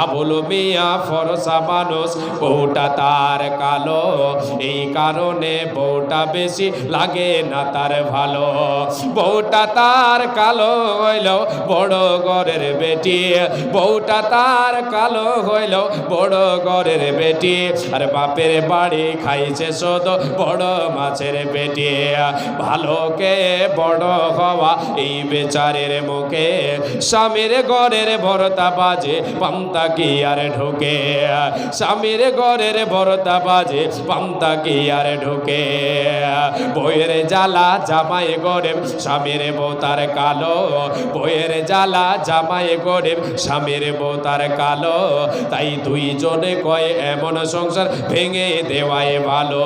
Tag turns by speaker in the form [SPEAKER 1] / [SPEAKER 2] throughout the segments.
[SPEAKER 1] আবুল মিয়া ফরসা মানুষ, বউটা তার কালো, এই কারণে বউটা বেশি লাগে না তার ভালো। বউটা তার কালো হইল বড় ঘরের বেটি, বউটা তার কালো হইল বড় ঘরের বেটি, আর বাপের বাড়ি খাইছে শুধু বড় মাছের পেটি। ভালোকে বড় হওয়া এই বেচারের মুখে, স্বামীর ঘরের ভরতা বাজে পান্তা কি আর ঢুকে, স্বামীর ঘরের ভরতা বাজে পান্তা কি আর ঢুকে। বইয়ের জ্বালা জামাই গরিব, স্বামীর বউ তার কালো, বইয়ের জ্বালা জামাই গরিব, স্বামীর বউ তার কালো, তাই দুইজনে কয় এমন সংসার ভেঙে দেওয়াই ভালো।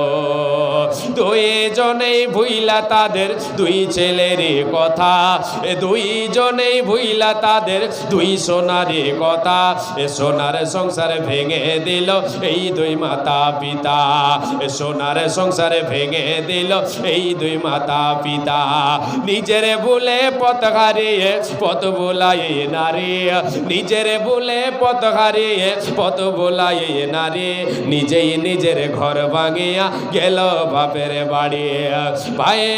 [SPEAKER 1] দুইজনেই ভুইলা তাদের দুই ছেলের কথা, দুইজনেই ভুইলা তাদের দুই সোনারি কথা, সোনার সংসার ভেঙে দিল এই দুই মাতা পিতা, সোনার সংসার ভেঙে দিল এই দুই মাতা পিতা। নিজের ভুলে পথ হারিয়ে পথ ভোলাই নারী, নিজের ভুলে পথ হারিয়ে পথ ভোলাই নারী, নিজেই নিজের ঘর ভাঙিয়া গেল বাপের বাড়ি। ভাইয়ে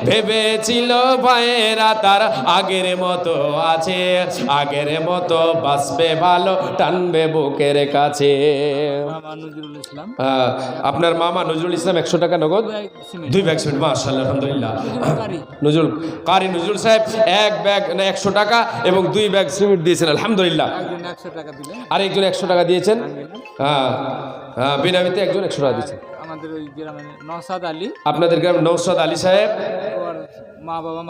[SPEAKER 1] ভেবেছিল ভাইয়েরা তার আগের মতো আছে, আগের মতো বাঁচবে ভালো, টানবে বুকের কাছে। আপনার মামা নজরুল ইসলাম 100 টাকা নগদ, 2 ব্যাগ সিমেন্ট, মাশাআল্লাহ, আলহামদুলিল্লাহ। নজরুল সাহেব 1 ব্যাগ না 100 টাকা এবং 2 ব্যাগ সিমেন্ট দিয়েছেন, আলহামদুলিল্লাহ। আরেকজন 100 টাকা দিয়েছেন, হ্যাঁ বিনামিতে একজন 100 টাকা দিয়েছেন।
[SPEAKER 2] আমাদের ওই গ্রামে নওশাদ আলী,
[SPEAKER 1] আপনাদের গ্রাম নওশাদ আলী সাহেব,
[SPEAKER 2] মা বাবা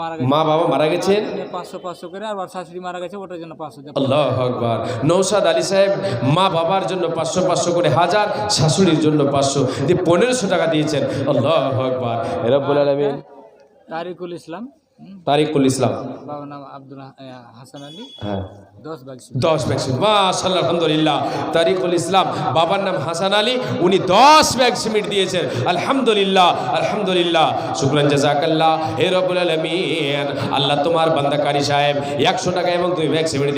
[SPEAKER 2] মারা গেছেন 500 করে, আর শাশুড়ি মারা গেছে, ওটার জন্য 500।
[SPEAKER 1] আল্লাহু আকবার। নওশাদ আলী সাহেব মা বাবার জন্য 500 করে 1000, শাশুড়ির জন্য 500 দিয়ে 1500 টাকা দিয়েছেন। আল্লাহু আকবার। রব্বুল আলামিন।
[SPEAKER 2] তারিকুল ইসলাম, বাবার নাম আব্দুল হাসান আলী, হ্যাঁ 10 ব্যাগ,
[SPEAKER 1] মাশাআল্লাহ, আলহামদুলিল্লাহ। তারিকুল ইসলাম, বাবার নাম হাসান আলী, উনি 10 ব্যাগ সিমেন্ট দিয়েছেন, আলহামদুলিল্লাহ, আলহামদুলিল্লাহ, শুকরান জাযাকাল্লাহ। হে রব্বুল আলামিন, আল্লাহ তোমার বান্দা কারি সাহেব 100 টাকা এবং 2 ব্যাগ সিমেন্ট